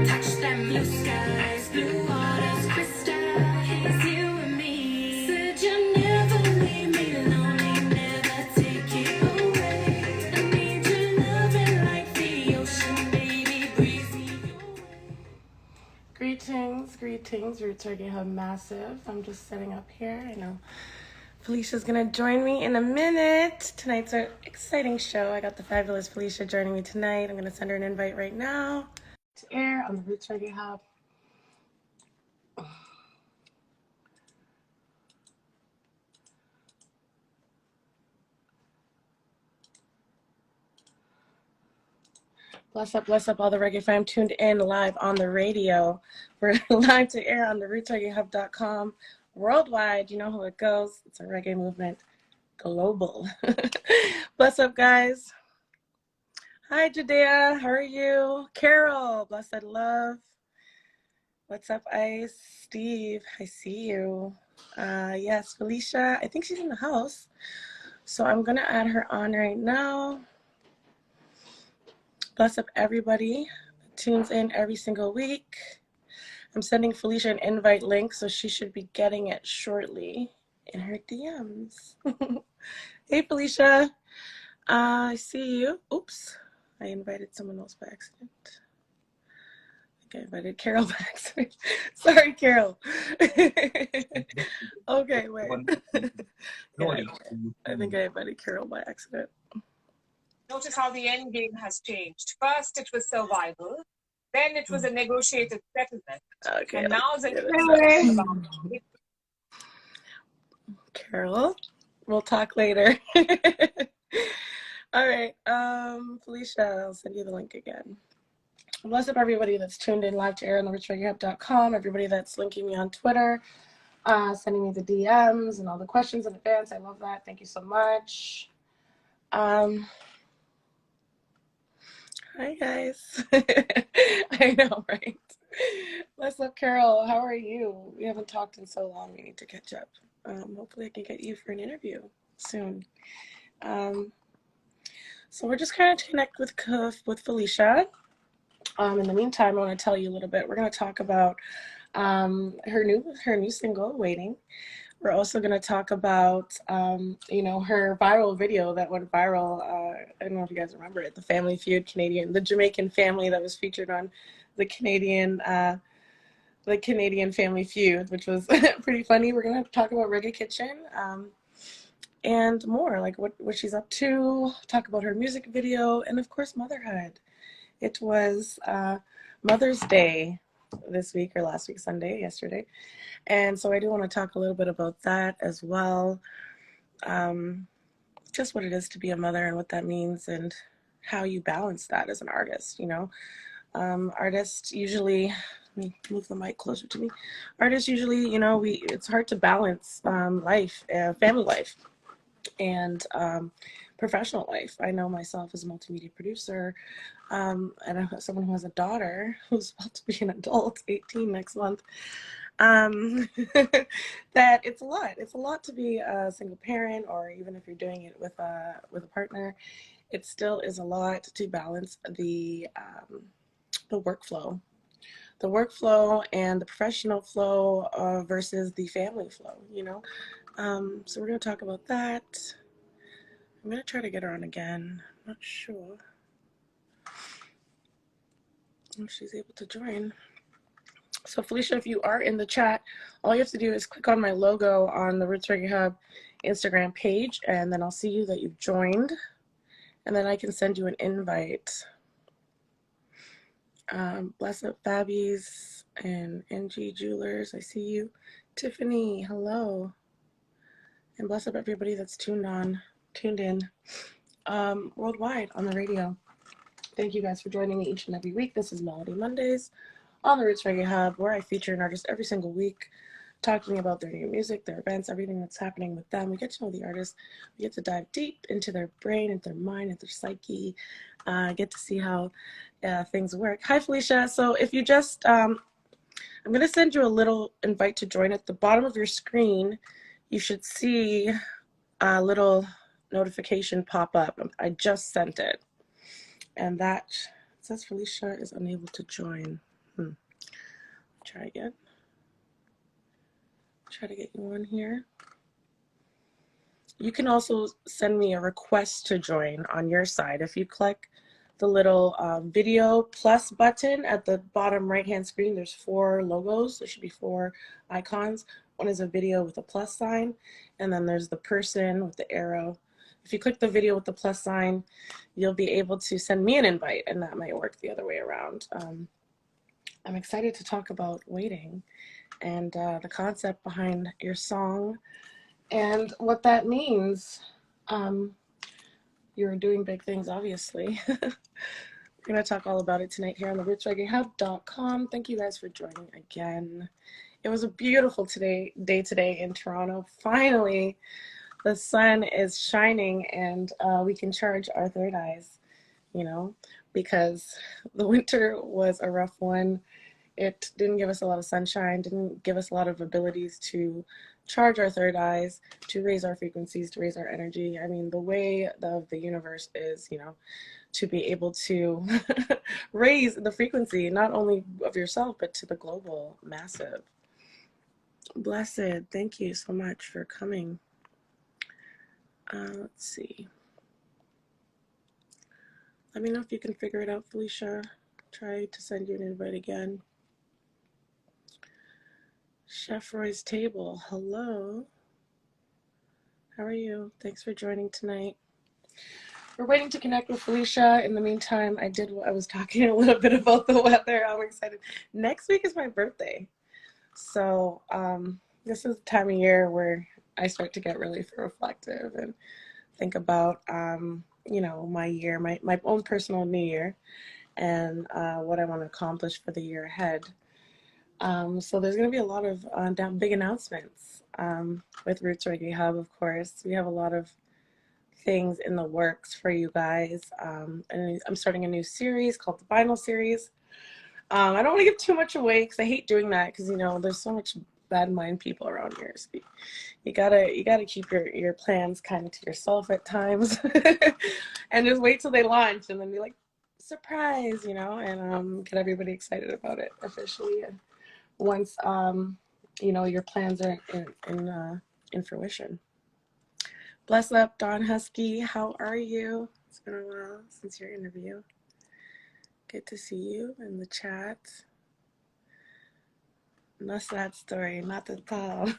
touch them blue skies, blue waters, crystal. It's you and me. Said you'll never leave me lonely, never take it away. I need your loving like the ocean, baby, breeze me away. Greetings, greetings. Roots Reggae Hub Massive. I'm just setting up here. I know Felisha's gonna join me in a minute. Tonight's an exciting show. I got the fabulous Felisha joining me tonight. I'm gonna send her an invite right now to air on the Roots Reggae Hub. Bless up all the reggae fam tuned in live on the radio. We're live to air on the rootsreggaehub.com worldwide. You know how it goes. It's a reggae movement global. Bless up, guys. Hi, Judea. How are you? Carol, blessed love. What's up, Ice? Steve, I see you. Yes, Felisha, I think she's in the house. So I'm going to add her on right now. Bless up everybody that tunes in every single week. I'm sending Felisha an invite link, so she should be getting it shortly in her DMs. Hey, Felisha. I see you. Oops. I invited someone else by accident. I think I invited Carol by accident. Sorry, Carol. Okay, wait. Yeah, I think I invited Carol by accident. Notice how the end game has changed. First, it was survival. Then it was a negotiated settlement. Okay. And now the Carol, we'll talk later. All right, Felisha, I'll send you the link again. Bless up everybody that's tuned in live to air on the rootsreggaehub.com, everybody that's linking me on Twitter, sending me the DMs and all the questions in advance. I love that. Thank you so much. Hi, guys. I know, right? Bless up, Carol. How are you? We haven't talked in so long. We need to catch up. Hopefully I can get you for an interview soon. So we're just kind of connect with Felisha. In the meantime, I want to tell you a little bit. We're going to talk about her new single, Waiting. We're also going to talk about, her viral video that went viral. I don't know if you guys remember it, the Family Feud the Jamaican family that was featured on the Canadian Family Feud, which was pretty funny. We're going to talk about Reggae Kitchen and more, like what she's up to, talk about her music video, and of course, motherhood. It was Mother's Day this week, or last week, yesterday. And so I do want to talk a little bit about that as well. Just what it is to be a mother and what that means and how you balance that as an artist, Artists usually, let me move the mic closer to me. Artists usually, it's hard to balance life, family life, and professional life. I know myself as a multimedia producer, and I'm someone who has a daughter who's about to be an adult, 18 next month, that it's a lot. It's a lot to be a single parent, or even if you're doing it with a partner, it still is a lot to balance the workflow. The workflow and the professional flow versus the family flow, So we're going to talk about that. I'm going to try to get her on again. I'm not sure if she's able to join. So Felisha, if you are in the chat, all you have to do is click on my logo on the Roots Reggae Hub Instagram page, and then I'll see you that you've joined, and then I can send you an invite. Bless up Fabbies and NG Jewelers. I see you. Tiffany, hello. And bless up everybody that's tuned in worldwide on the radio. Thank you guys for joining me each and every week. This is Melody Mondays on the Roots Reggae Hub, where I feature an artist every single week, talking about their new music, their events, everything that's happening with them. We get to know the artist. We get to dive deep into their brain, into their mind, into their psyche. Get to see how things work. Hi, Felisha. So if you just, I'm going to send you a little invite to join. At the bottom of your screen, you should see a little notification pop up. I just sent it. And that says Felisha is unable to join. Try again. Try to get you on here. You can also send me a request to join on your side. If you click the little video plus button at the bottom right hand screen, there's 4 logos. There should be 4 icons. One is a video with a plus sign, and then there's the person with the arrow. If you click the video with the plus sign, you'll be able to send me an invite, and that might work the other way around. I'm excited to talk about waiting and the concept behind your song and what that means. You're doing big things, obviously. We're going to talk all about it tonight here on the rootsreggaehub.com. Thank you guys for joining again. It was a beautiful day today in Toronto. Finally, the sun is shining and we can charge our third eyes, you know, because the winter was a rough one. It didn't give us a lot of sunshine, didn't give us a lot of abilities to charge our third eyes, to raise our frequencies, to raise our energy. I mean, the way of the universe is, you know, to be able to raise the frequency, not only of yourself, but to the global massive. Blessed, thank you so much for coming. Let's see. Let me know if you can figure it out, Felisha. Try to send you an invite again. Chef Roy's Table, hello. How are you? Thanks for joining tonight. We're waiting to connect with Felisha. In the meantime, I was talking a little bit about the weather. I'm excited. Next week is my birthday. So this is the time of year where I start to get really reflective and think about, you know, my year, my own personal new year, and what I want to accomplish for the year ahead. So there's going to be a lot of big announcements with Roots Reggae Hub, of course. We have a lot of things in the works for you guys. And I'm starting a new series called the Vinyl Series. I don't want to give too much away because I hate doing that because, you know, there's so much bad mind people around here. So you gotta keep your plans kind of to yourself at times and just wait till they launch and then be like, surprise, you know, and get everybody excited about it officially. And once you know, your plans are in fruition. Bless up, Don Husky. How are you? It's been a while since your interview. Good to see you in the chat. No sad story, not at all.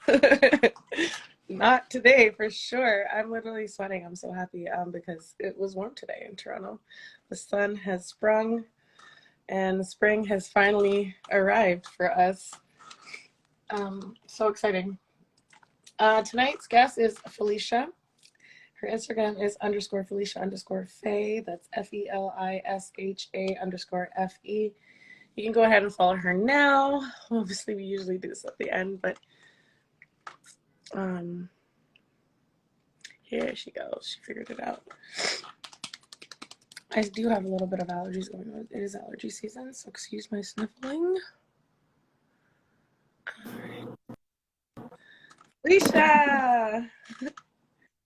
Not today, for sure. I'm literally sweating. I'm so happy because it was warm today in Toronto. The sun has sprung and spring has finally arrived for us. So exciting. Tonight's guest is Felisha. Her Instagram is _Felisha_Faye. That's FELISHA_FE. You can go ahead and follow her now. Obviously, we usually do this at the end, but here she goes. She figured it out. I do have a little bit of allergies going on. It is allergy season, so excuse my sniffling. All right. Felisha!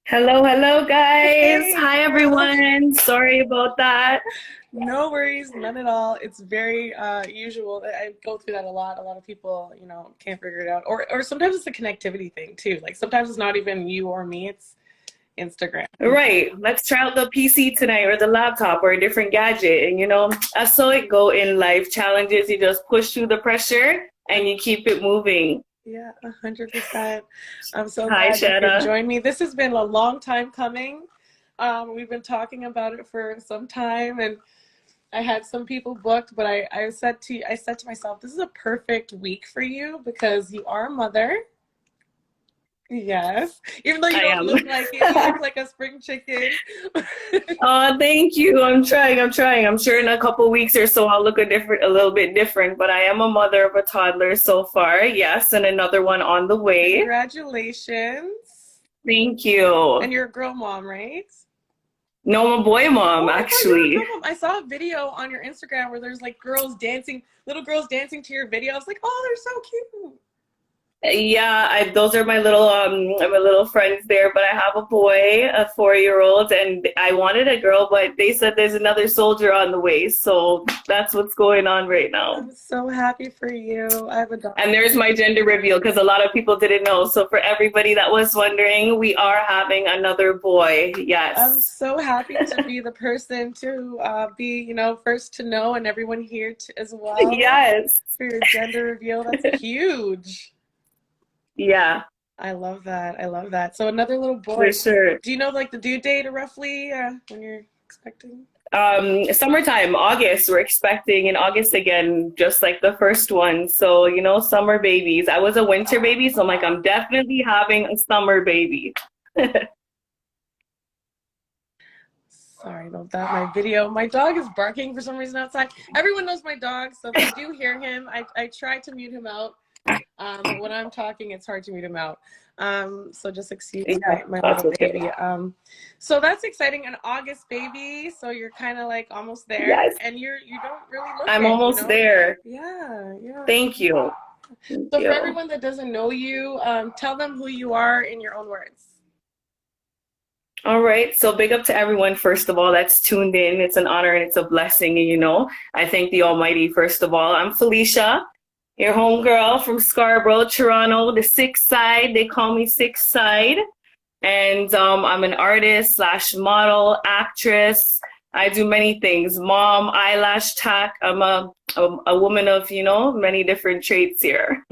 Hello, guys. Hey, hi, everyone. Sorry about that. No worries, none at all. It's very usual. I go through that a lot. A lot of people, you know, can't figure it out. Or sometimes it's a connectivity thing, too. Like, sometimes it's not even you or me. It's Instagram. Right. Let's try out the PC tonight or the laptop or a different gadget. And, you know, I saw it go in life challenges. You just push through the pressure and you keep it moving. Yeah, 100%. I'm so Hi, glad you Shada. could join me. This has been a long time coming. We've been talking about it for some time, and I had some people booked, but I said to myself, this is a perfect week for you because you are a mother. Yes, even though you don't look like it, you look like a spring chicken. Oh, thank you. I'm trying. I'm sure in a couple weeks or so I'll look a little bit different, but I am a mother of a toddler so far. Yes, and another one on the way. Congratulations. Thank you. And you're a girl mom, right? No, I'm a boy mom, actually. I saw a video on your Instagram where there's like little girls dancing to your video. I was like, oh, they're so cute. Yeah, those are my little friends there, but I have a boy, a 4-year-old, and I wanted a girl, but they said there's another soldier on the way, so that's what's going on right now. I'm so happy for you. I have a daughter. And there's my gender reveal because a lot of people didn't know. So for everybody that was wondering, we are having another boy. I'm Yes. so happy to be the person to be, first to know, and everyone here as well Yes. for your gender reveal. That's huge. Yeah, I love that. I love that. So another little boy. for sure. Do you know like the due date roughly when you're expecting? Summertime, August, we're expecting in August again, just like the first one. So, summer babies. I was a winter baby, so I'm like, I'm definitely having a summer baby. Sorry about that. My dog is barking for some reason outside. Everyone knows my dog, so if you do hear him, I try to mute him out. But when I'm talking, it's hard to mute him out. So just excuse my little okay. baby. So that's exciting. An August baby. So you're kind of like almost there. Yes. And you don't really look I'm it, almost there. Yeah, yeah. Thank you. So for everyone that doesn't know you, tell them who you are in your own words. All right. So big up to everyone, first of all, that's tuned in. It's an honor and it's a blessing. And, I thank the Almighty, first of all. I'm Felisha, your homegirl from Scarborough, Toronto, the Sixth Side. They call me Sixth Side. And I'm an artist / model, actress. I do many things. Mom, eyelash tack. I'm a woman of, many different traits here.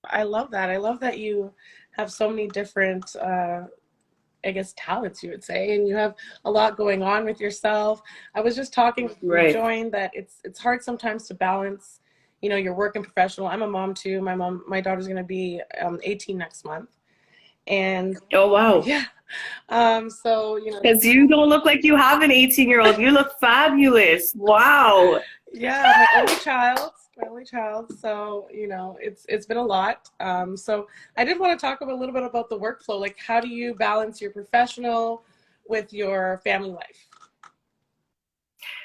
I love that. I love that you have so many different, I guess, talents, you would say, and you have a lot going on with yourself. I was just talking with you, Join, that it's hard sometimes to balance, your work and professional. I'm a mom too. My daughter's going to be 18 next month. And oh, wow. Yeah. So, because you don't look like you have an 18-year-old. You look fabulous. Wow. Yeah, my only child. So, it's been a lot. So I did want to talk a little bit about the workflow. Like, how do you balance your professional with your family life?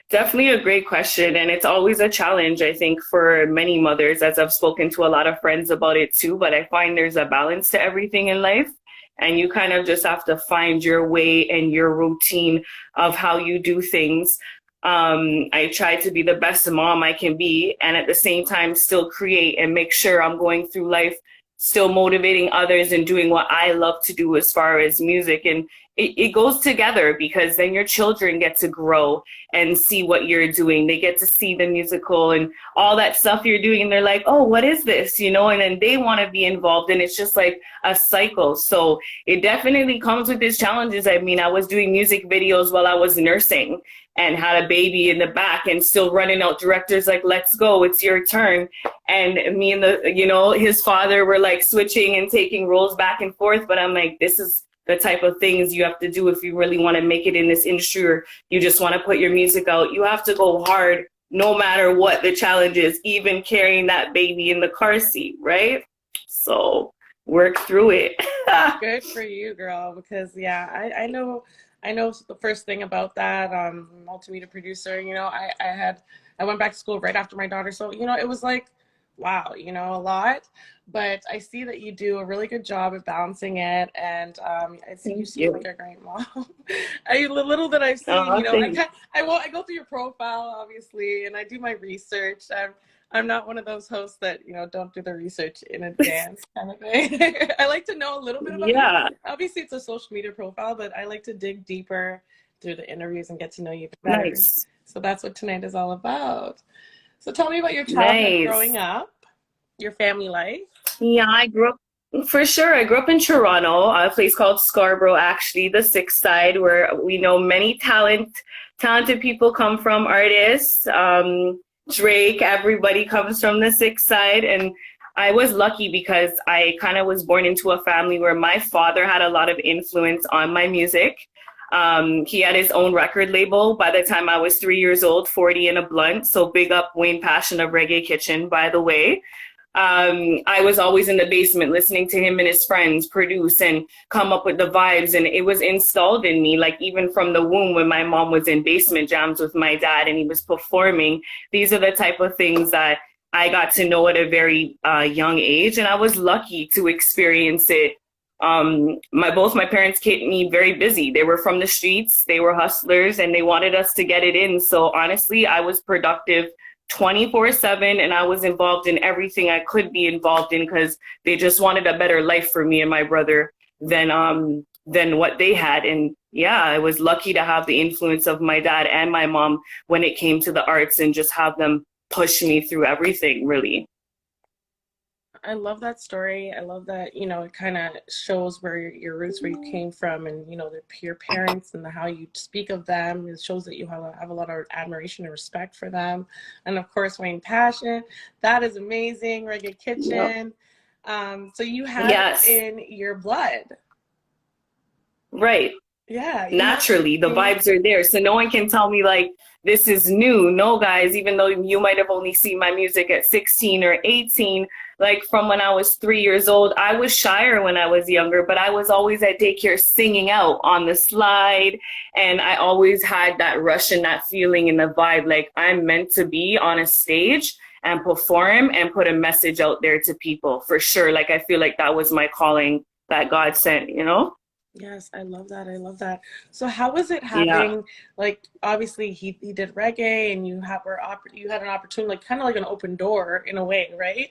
Definitely a great question. And it's always a challenge, I think, for many mothers, as I've spoken to a lot of friends about it too. But I find there's a balance to everything in life. And you kind of just have to find your way and your routine of how you do things. I try to be the best mom I can be, and at the same time still create and make sure I'm going through life still motivating others and doing what I love to do as far as music. And it goes together, because then your children get to grow and see what you're doing. They get to see the musical and all that stuff you're doing, and they're like, oh, what is this? And then they want to be involved, and it's just like a cycle. So it definitely comes with its challenges. I mean, I was doing music videos while I was nursing and had a baby in the back and still running out directors like, let's go, it's your turn. And me and his father were like switching and taking roles back and forth. But I'm like, this is the type of things you have to do if you really want to make it in this industry, or you just want to put your music out. You have to go hard no matter what the challenge is, even carrying that baby in the car seat, right? So work through it. Good for you, girl, because I know the first thing about that, multimedia producer, I went back to school right after my daughter. So, it was like, wow, a lot, but I see that you do a really good job of balancing it. And I see you seem like a great mom. The little that I've seen, I go through your profile, obviously, and I do my research. I'm not one of those hosts that, don't do the research in advance kind of thing. I like to know a little bit about you. Obviously, it's a social media profile, but I like to dig deeper through the interviews and get to know you better. Nice. So that's what tonight is all about. So tell me about your childhood growing up, your family life. Yeah, I grew up in Toronto, a place called Scarborough, actually, the Sixth Side, where we know many talented people come from, artists. Drake, everybody comes from the Sixth Side. And I was lucky because I kind of was born into a family where my father had a lot of influence on my music. He had his own record label by the time I was 3 years old, 40 and a Blunt. So big up Wayne Passion of Reggae Kitchen, by the way. I was always in the basement listening to him and his friends produce and come up with the vibes. And it was installed in me, like even from the womb, when my mom was in basement jams with my dad and he was performing. These are the type of things that I got to know at a very young age, and I was lucky to experience it. Both my parents kept me very busy. They were from the streets, they were hustlers, and they wanted us to get it in. So honestly, I was productive 24/7, and I was involved in everything I could be involved in because they just wanted a better life for me and my brother than what they had. And yeah, I was lucky to have the influence of my dad and my mom when it came to the arts, and just have them push me through everything, really. I love that story. I love that, it kind of shows where your roots, where you came from, and, your parents and how you speak of them. It shows that you have a lot of admiration and respect for them. And of course, Wayne Passion, that is amazing. Reggae Kitchen. Yep. So you have it in your blood. Right. Yeah. Naturally, the vibes are there. So no one can tell me like, this is new. No, guys, even though you might have only seen my music at 16 or 18, like from when I was 3 years old, I was shyer when I was younger, but I was always at daycare singing out on the slide. And I always had that rush and that feeling and the vibe, like I'm meant to be on a stage and perform and put a message out there to people, for sure. Like, I feel like that was my calling that God sent, Yes, I love that. I love that. So how was it having, like, obviously he did reggae, and you had an opportunity, like kind of like an open door in a way, right?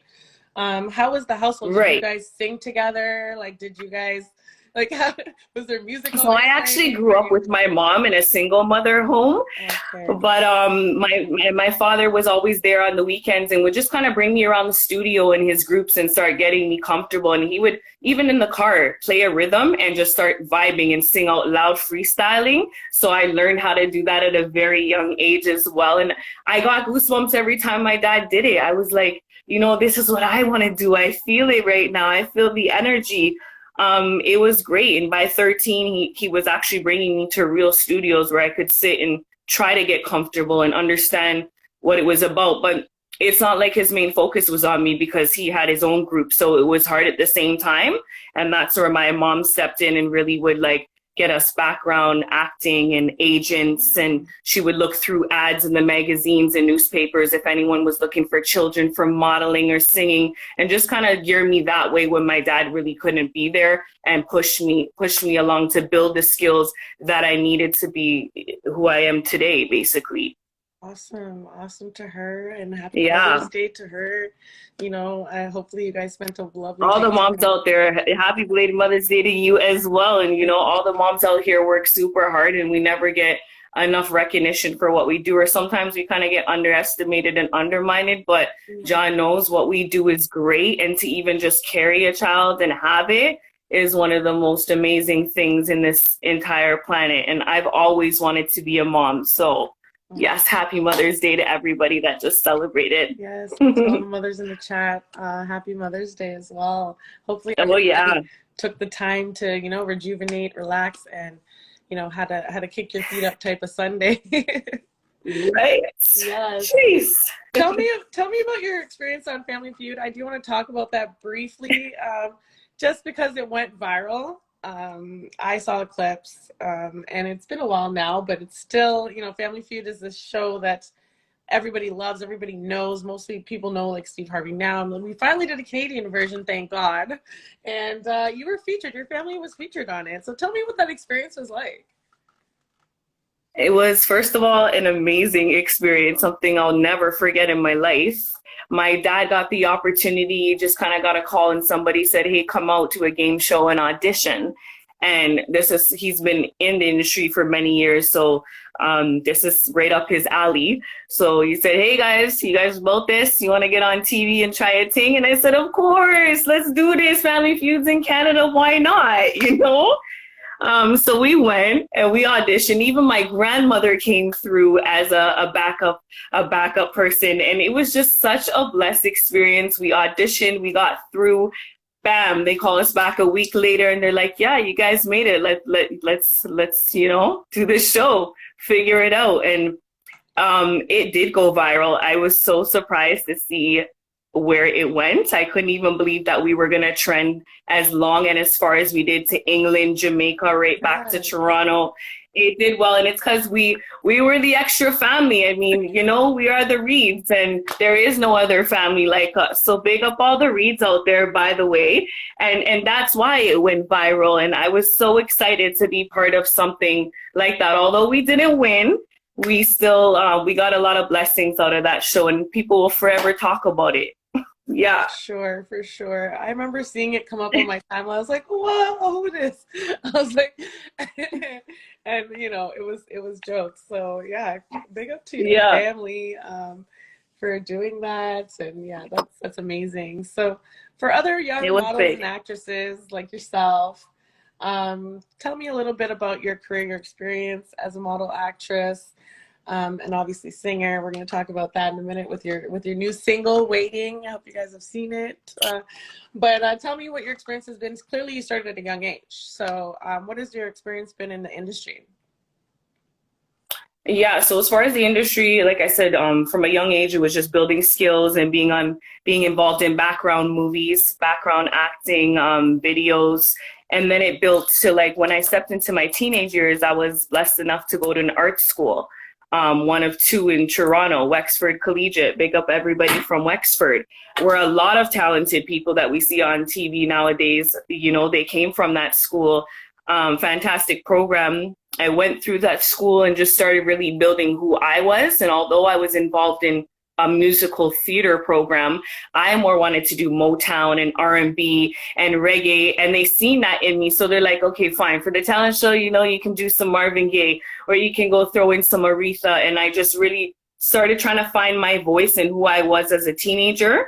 How was the household? Did you guys sing together? Like, did you guys, like, was there music? So I actually grew up with my mom in a single mother home, but my father was always there on the weekends and would just kind of bring me around the studio in his groups and start getting me comfortable. And he would, even in the car, play a rhythm and just start vibing and sing out loud, freestyling. So I learned how to do that at a very young age as well. And I got goosebumps every time my dad did it. I was like, this is what I want to do. I feel it right now. I feel the energy. It was great. And by 13, he was actually bringing me to real studios where I could sit and try to get comfortable and understand what it was about. But it's not like his main focus was on me, because he had his own group. So it was hard at the same time. And that's where my mom stepped in and really would like get us background acting and agents. And she would look through ads in the magazines and newspapers if anyone was looking for children for modeling or singing, and just kind of gear me that way when my dad really couldn't be there, and push me along to build the skills that I needed to be who I am today, basically. Awesome to her, and happy Mother's Day to her. Hopefully you guys spent a lovely all the moms out there, happy belated Mother's Day to you as well. And all the moms out here work super hard, and we never get enough recognition for what we do, or sometimes we kind of get underestimated and undermined. But John knows what we do is great, and to even just carry a child and have it is one of the most amazing things in this entire planet. And I've always wanted to be a mom. So yes, happy Mother's Day to everybody that just celebrated. Yes, to all the mothers in the chat, happy Mother's Day as well. Hopefully took the time to, rejuvenate, relax, and, how to kick your feet up type of Sunday. Right. Yes. Jeez. Tell me about your experience on Family Feud. I do want to talk about that briefly, just because it went viral. I saw the clips, and it's been a while now, but it's still, Family Feud is this show that everybody loves, everybody knows. Mostly people know like Steve Harvey now. And we finally did a Canadian version, thank God. And you were featured, your family was featured on it. So tell me what that experience was like. It was, first of all, an amazing experience, something I'll never forget in my life. My dad got the opportunity, just kind of got a call, and somebody said, hey, come out to a game show and audition. And he's been in the industry for many years. So this is right up his alley. So he said, hey guys, you guys about this? You want to get on TV and try a thing? And I said, of course, let's do this. Family Feud's in Canada. Why not? So we went and we auditioned. Even my grandmother came through as a backup person. And it was just such a blessed experience. We auditioned, we got through. Bam, they call us back a week later and they're like, yeah, you guys made it. Let's do this show, figure it out. And it did go viral. I was so surprised to see where it went. I couldn't even believe that we were going to trend as long and as far as we did to England, Jamaica, right back to Yeah, Toronto. It did well, and it's because we were the extra family. I mean, you know, we are the Reeds, and there is no other family like us. So big up all the Reeds out there, by the way. And that's why it went viral. And I was so excited to be part of something like that. Although we didn't win, we still we got a lot of blessings out of that show, and people will forever talk about it. Yeah. for sure. I remember seeing it come up on my timeline. I was like, "Whoa, this!" I was like, and you know, it was jokes. So yeah, big up to your Yeah. family for doing that, and yeah, that's amazing. So for other It young was models big. and actresses like yourself, tell me a little bit about your career, your experience as a model actress. And obviously singer. We're going to talk about that in a minute with your new single, Waiting. I hope you guys have seen it. But tell me what your experience has been. Clearly, you started at a young age. So what has your experience been in the industry? Yeah, so as far as the industry, like I said, from a young age, it was just building skills and being involved in background movies, background acting, videos. And then it built to like when I stepped into my teenage years, I was blessed enough to go to an art school, one of two in Toronto, Wexford Collegiate. Big up everybody from Wexford. Where a lot of talented people that we see on TV nowadays, you know, they came from that school. Fantastic program. I went through that school and just started really building who I was. And although I was involved in a musical theater program, I more wanted to do Motown and R&B and reggae, and they seen that in me. So they're like, okay, fine. For the talent show, you know, you can do some Marvin Gaye, or you can go throw in some Aretha. And I just really started trying to find my voice and who I was as a teenager.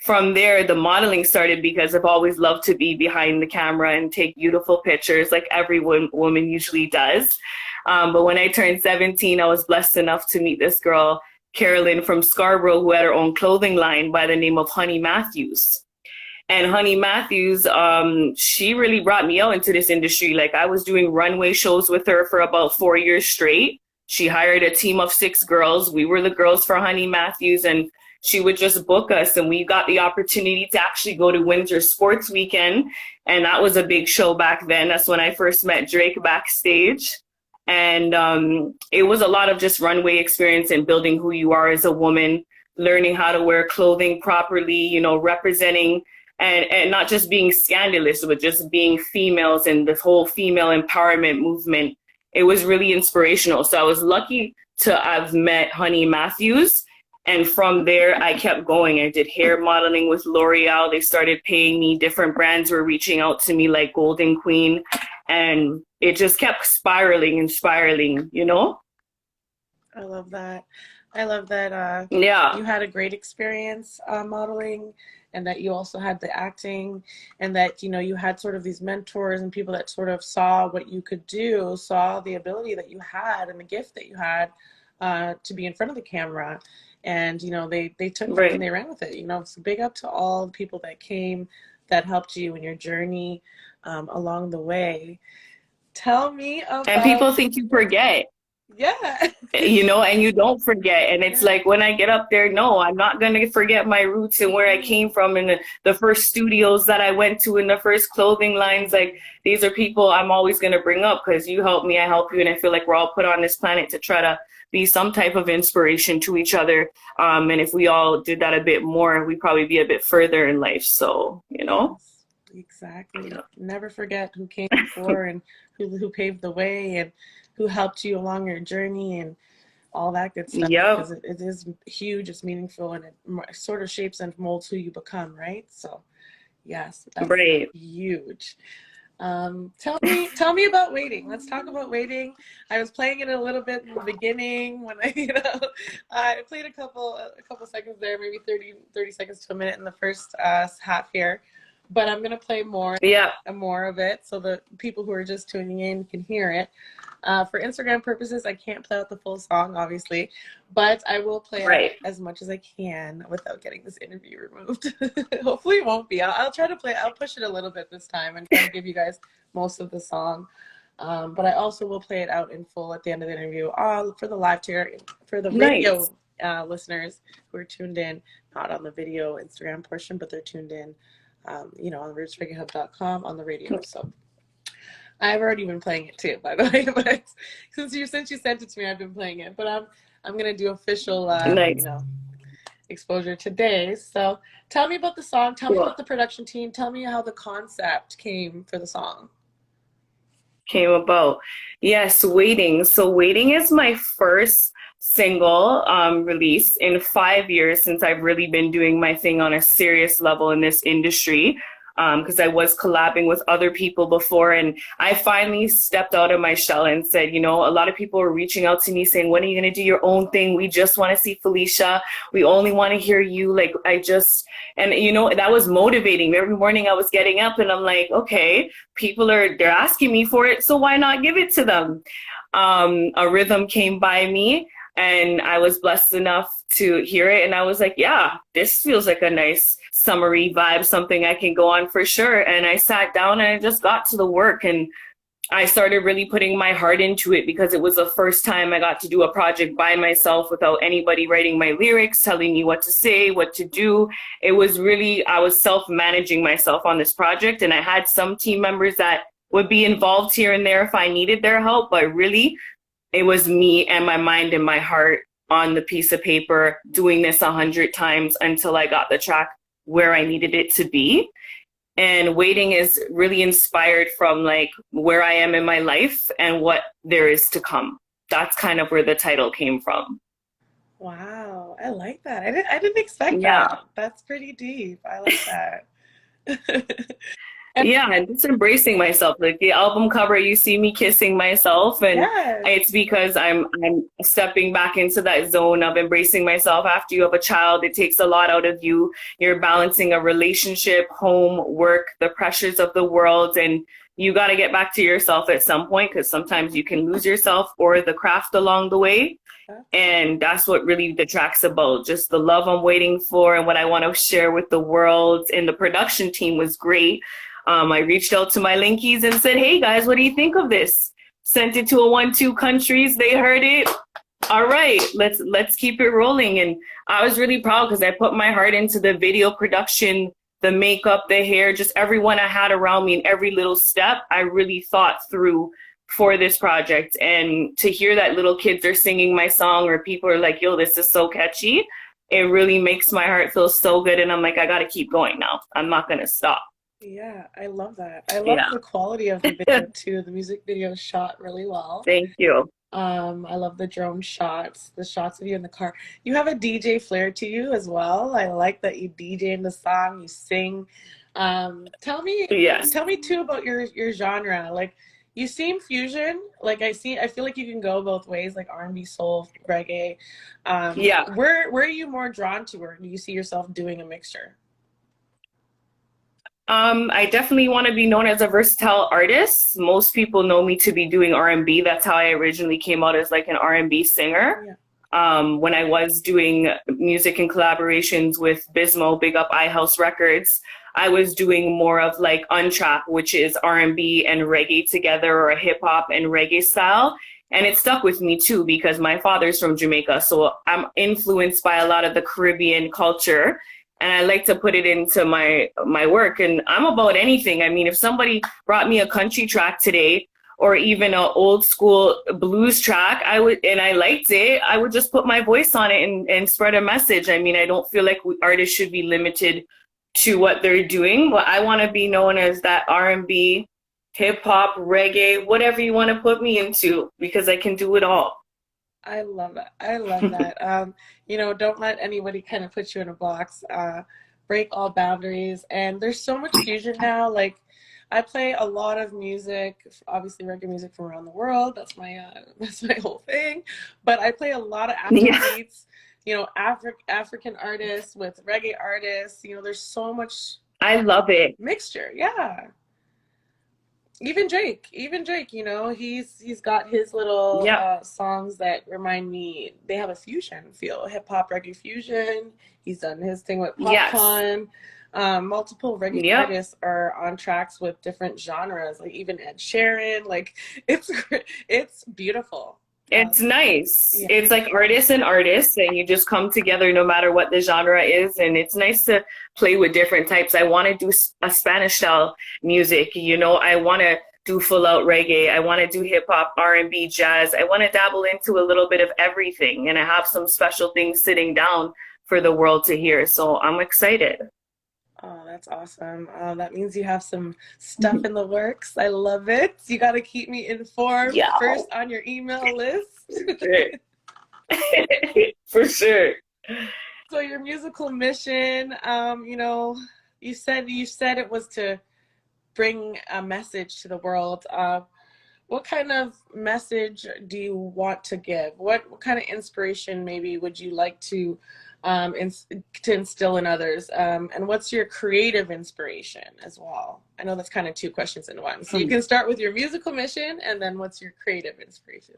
From there, the modeling started because I've always loved to be behind the camera and take beautiful pictures like every woman usually does. But when I turned 17, I was blessed enough to meet this girl, Carolyn from Scarborough, who had her own clothing line by the name of Honey Matthews. And Honey Matthews, she really brought me out into this industry. Like I was doing runway shows with her for about 4 years straight. She hired a team of 6 girls. We were the girls for Honey Matthews, and she would just book us, and we got the opportunity to actually go to Windsor Sports Weekend, and that was a big show back then. That's when I first met Drake backstage, and it was a lot of just runway experience and building who you are as a woman, learning how to wear clothing properly, you know, representing and not just being scandalous, but just being females and the whole female empowerment movement. It was really inspirational. So I was lucky to have met Honey Matthews. And from there, I kept going. I did hair modeling with L'Oreal. They started paying me. Different brands were reaching out to me like Golden Queen. And it just kept spiraling and spiraling, you know? I love that. I love that Yeah. you had a great experience modeling, and that you also had the acting, and that, you know, you had sort of these mentors and people that sort of saw what you could do, saw the ability that you had and the gift that you had to be in front of the camera. And, you know, they took it and they ran with it. You know, so big up to all the people that came, that helped you in your journey along the way. Tell me about... And people think you forget. Yeah. You know, and you don't forget. And it's like when I get up there, no, I'm not going to forget my roots and where I came from, and the first studios that I went to, and the first clothing lines. Like, these are people I'm always going to bring up because you help me, I help you. And I feel like we're all put on this planet to try to be some type of inspiration to each other. And if we all did that a bit more, we'd probably be a bit further in life. So, you know. Yes, exactly. Never forget who came before and who paved the way and who helped you along your journey and all that good stuff. Because it is huge, it's meaningful, and it sort of shapes and molds who you become, right? So, yes, that's huge. Tell me about Waiting. Let's talk about Waiting. I was playing it a little bit in the beginning when I played a couple seconds there, maybe 30 seconds to a minute in the first half here. But I'm going to play more of it so the people who are just tuning in can hear it. For Instagram purposes, I can't play out the full song, obviously, but I will play out as much as I can without getting this interview removed. Hopefully it won't be. I'll try to I'll push it a little bit this time and try to give you guys most of the song. But I also will play it out in full at the end of the interview for the live tier, for the radio listeners who are tuned in, not on the video Instagram portion, but they're tuned in, on rootsreggaehub.com on the radio. So I've already been playing it too, by the way. But since you sent it to me, I've been playing it. But I'm gonna do official, Nice. exposure today. So tell me about the song. Tell me Cool. about the production team. Tell me how the concept came for the song. Came about. Yes, Waiting. So Waiting is my first single release in 5 years since I've really been doing my thing on a serious level in this industry. Because I was collabing with other people before, and I finally stepped out of my shell and said, a lot of people were reaching out to me saying, when are you going to do your own thing? We just want to see Felisha. We only want to hear you. Like, that was motivating. Every morning I was getting up and I'm like, okay, they're asking me for it, so why not give it to them? A rhythm came by me, and I was blessed enough to hear it. And I was like, yeah, this feels like a nice summery vibe, something I can go on for sure. And I sat down and I just got to the work, and I started really putting my heart into it because it was the first time I got to do a project by myself without anybody writing my lyrics, telling me what to say, what to do. It was really, I was self-managing myself on this project. And I had some team members that would be involved here and there if I needed their help, but really, it was me and my mind and my heart on the piece of paper, doing this 100 times until I got the track where I needed it to be. And Waiting is really inspired from like where I am in my life and what there is to come. That's kind of where the title came from. Wow, I like that. I didn't expect Yeah. that. That's pretty deep. I like that. Yeah, and just embracing myself. Like the album cover, you see me kissing myself, and Yes. it's because I'm stepping back into that zone of embracing myself. After you have a child, it takes a lot out of you. You're balancing a relationship, home, work, the pressures of the world, and you got to get back to yourself at some point, because sometimes you can lose yourself or the craft along the way. And that's what really the track's about, just the love I'm waiting for and what I want to share with the world. And the production team was great. I reached out to my linkies and said, hey guys, what do you think of this? Sent it to 1-2 countries. They heard it. All right, let's keep it rolling. And I was really proud because I put my heart into the video production, the makeup, the hair, just everyone I had around me, and every little step I really thought through for this project. And to hear that little kids are singing my song, or people are like, yo, this is so catchy, it really makes my heart feel so good. And I'm like, I got to keep going now. I'm not going to stop. Yeah, I love that. I love the quality of the video too. The music video is shot really well. Thank you. I love the drone shots, the shots of you in the car. You have a DJ flair to you as well. I like that you DJ in the song, you sing. Tell me too about your genre. Like, you seem fusion. Like, I feel like you can go both ways, like R&B, soul, reggae. Where are you more drawn to, or do you see yourself doing a mixture? I definitely want to be known as a versatile artist. Most people know me to be doing R&B. That's how I originally came out, as like an R&B singer. Yeah. When I was doing music and collaborations with Bismo, big up iHouse Records, I was doing more of like Untrap, which is R&B and reggae together, or a hip hop and reggae style. And it stuck with me too, because my father's from Jamaica. So I'm influenced by a lot of the Caribbean culture. And I like to put it into my work. And I'm about anything. I mean, if somebody brought me a country track today, or even an old school blues track, I liked it, I would just put my voice on it and spread a message. I mean, I don't feel like artists should be limited to what they're doing, but I want to be known as that R&B, hip hop, reggae, whatever you want to put me into, because I can do it all. I love it. I love that. Don't let anybody kind of put you in a box. Break all boundaries. And there's so much fusion now. Like, I play a lot of music, obviously reggae music from around the world. That's my whole thing. But I play a lot of Afrobeats, African artists with reggae artists. There's so much. I love it. Mixture, yeah. Even Drake, he's got his little songs that remind me, they have a fusion feel, hip hop reggae fusion. He's done his thing with Popcorn. Multiple reggae artists are on tracks with different genres, like even Ed Sheeran. Like, it's beautiful. It's nice. Yeah. It's like artists and artists, and you just come together no matter what the genre is. And it's nice to play with different types. I want to do a Spanish style music. You know, I want to do full out reggae. I want to do hip hop, R&B, jazz. I want to dabble into a little bit of everything. And I have some special things sitting down for the world to hear. So I'm excited. Oh, that's awesome. That means you have some stuff in the works. I love it. You got to keep me informed Yeah. first on your email list. For sure. So your musical mission, you know, you said it was to bring a message to the world. What kind of message do you want to give? What kind of inspiration maybe would you like to instill in others? And what's your creative inspiration as well? I know that's kind of two questions in one. So you can start with your musical mission, and then what's your creative inspirations?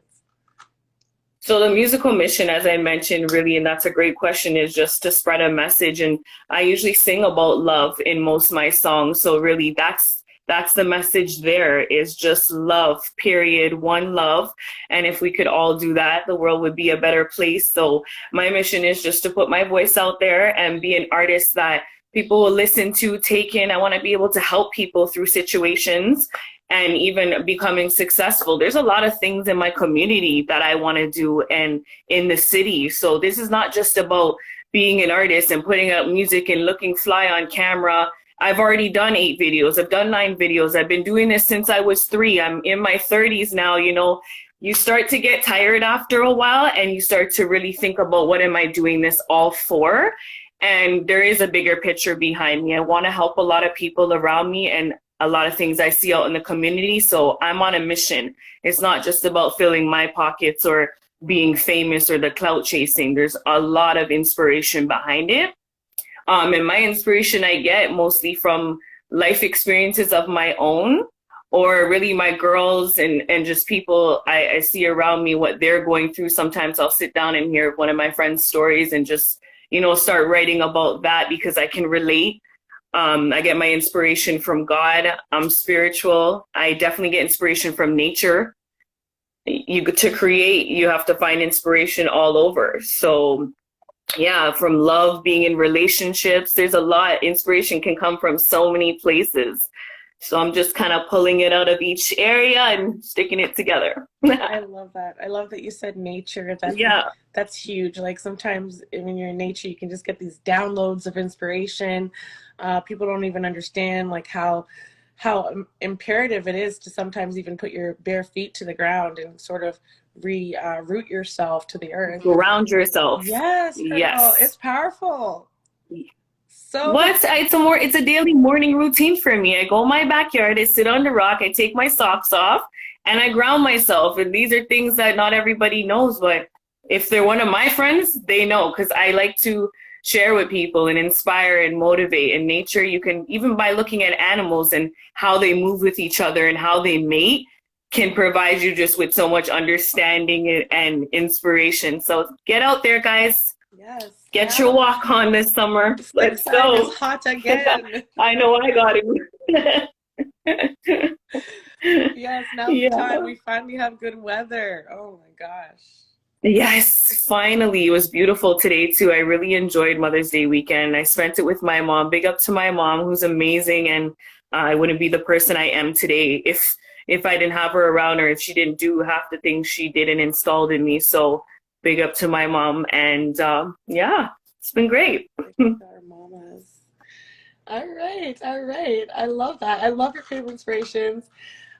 So the musical mission, as I mentioned, really, and that's a great question, is just to spread a message. And I usually sing about love in most of my songs. So really that's the message there, is just love, period, one love. And if we could all do that, the world would be a better place. So my mission is just to put my voice out there and be an artist that people will listen to, take in. I want to be able to help people through situations and even becoming successful. There's a lot of things in my community that I want to do and in the city. So this is not just about being an artist and putting out music and looking fly on camera. I've already done 8 videos. I've done 9 videos. I've been doing this since I was 3. I'm in my 30s now. You know, you start to get tired after a while, and you start to really think about, what am I doing this all for? And there is a bigger picture behind me. I want to help a lot of people around me and a lot of things I see out in the community. So I'm on a mission. It's not just about filling my pockets or being famous or the clout chasing. There's a lot of inspiration behind it. And my inspiration I get mostly from life experiences of my own, or really my girls and just people I see around me, what they're going through. Sometimes I'll sit down and hear one of my friends' stories and just, you know, start writing about that because I can relate. I get my inspiration from God. I'm spiritual. I definitely get inspiration from nature. To create, you have to find inspiration all over. So yeah, from love, being in relationships, there's a lot. Inspiration can come from so many places. So I'm just kind of pulling it out of each area and sticking it together. I love that. I love that you said nature. That's huge. Like sometimes when you're in nature, you can just get these downloads of inspiration. People don't even understand like how imperative it is to sometimes even put your bare feet to the ground and sort of root yourself to the earth. Ground yourself. Yes, girl. Yes. It's powerful. So it's a daily morning routine for me. I go in my backyard, I sit on the rock, I take my socks off, and I ground myself. And these are things that not everybody knows, but if they're one of my friends, they know, because I like to share with people and inspire and motivate. In nature, you can, even by looking at animals and how they move with each other and how they mate, can provide you just with so much understanding and inspiration. So get out there, guys. Yes. Get your walk on this summer. Let's go. It's hot again. I know I got it. Yes, now's the time. We finally have good weather. Oh my gosh. Yes, finally. It was beautiful today too. I really enjoyed Mother's Day weekend. I spent it with my mom. Big up to my mom, who's amazing, and I wouldn't be the person I am today if I didn't have her around, or if she didn't do half the things she did and installed in me. So big up to my mom, and yeah, it's been great. Our mamas. All right. I love that. I love your creative inspirations.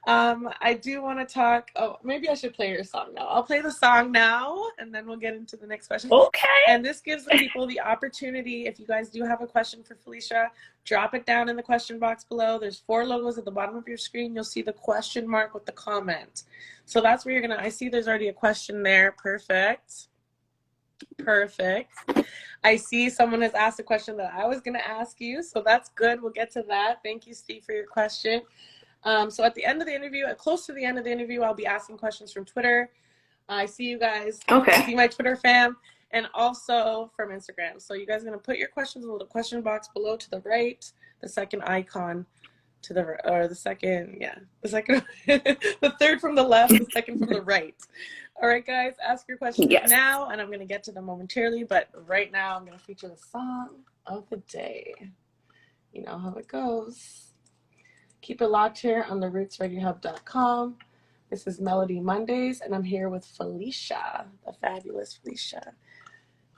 I do want to talk. Oh, maybe I should play your song now. I'll play the song now, and then we'll get into the next question. Okay. And this gives the people the opportunity, if you guys do have a question for Felisha, drop it down in the question box below. There's 4 logos at the bottom of your screen. You'll see the question mark with the comment. So that's where you're going to, I see there's already a question there. Perfect. I see someone has asked a question that I was going to ask you. So that's good. We'll get to that. Thank you, Steve, for your question. So at the end of the interview, close to the end of the interview, I'll be asking questions from Twitter. I see you guys. Okay. I see my Twitter fam, and also from Instagram. So you guys are going to put your questions in the little question box below to the right, the second icon to the, or the second, yeah, the second, the third from the left, the second from the right. All right, guys, ask your questions Yes. now, and I'm going to get to them momentarily, but right now I'm going to feature the song of the day. You know how it goes. Keep it locked here on therootsreggaehub.com. This is Melody Mondays, and I'm here with Felisha, the fabulous Felisha.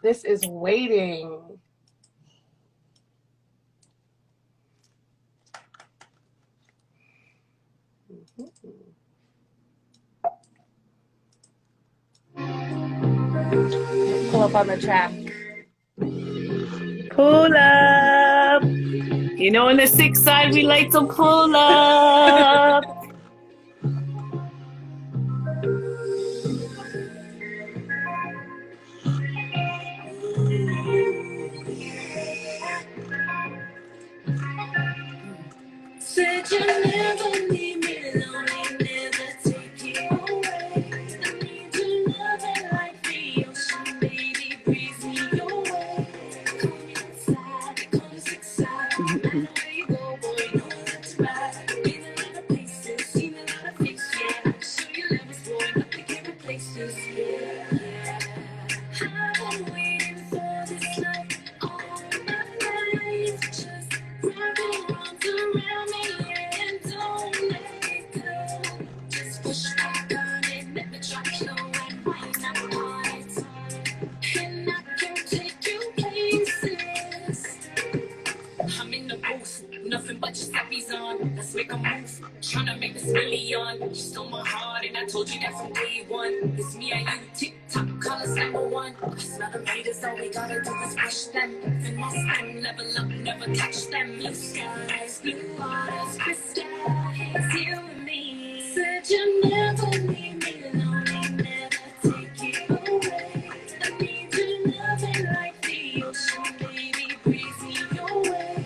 This is Waiting. Pull up on the track. Pull up. You know, on the 6 side, we like to pull up. Said you never leave me lonely, never take you away. I need your loving like the ocean, baby, breeze me away. Call me inside, call me 6 side. No matter where you go, boy, know that's right. Been a lot of places, seen a lot of things, yeah. I'm sure you love us, boy, nothing can replace this, yeah. I've been waiting for this love all my life. Just wrap your arms around me and don't let it go. Just push back on it, let me drop low and wind up on it. And I can take you places. I'm in the booth, nothing but your steppies on. Let's make a move, tryna make this million. You stole my heart and I told you that from day one. It's me and you, tick-tock, colors #1. It's not a haters, all we gotta do is push them. Finesse them, level up, never touch them. Blue skies, blue waters, crystal haze, you and me. Said you never leave me lonely, never take you away. I need your loving like the ocean, baby, breeze me away.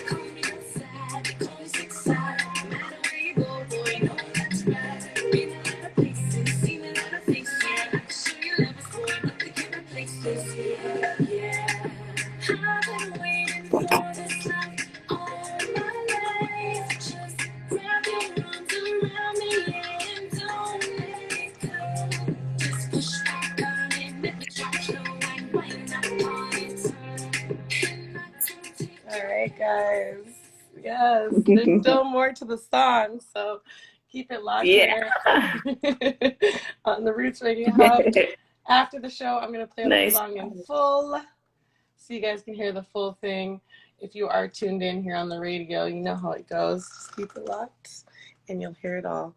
Call me outside, call me 6 side. No matter where you go, boy, know that's right. Been a lot of places, seen a lot of things, yeah. I'm sure you love us, boy, nothing can replace this, yeah, yeah. I've been waiting for this love all my life. Just wrap your arms around me and don't let it go. Just push back on it, let me drop low and wind up on it. And I can take All right, guys. Yes, there's still more to the song, so keep it locked Yeah. here on the Roots Reggae Hub. After the show, I'm going to play the Nice. song in full so you guys can hear the full thing. If you are tuned in here on the radio, you know how it goes. Just keep it locked and you'll hear it all.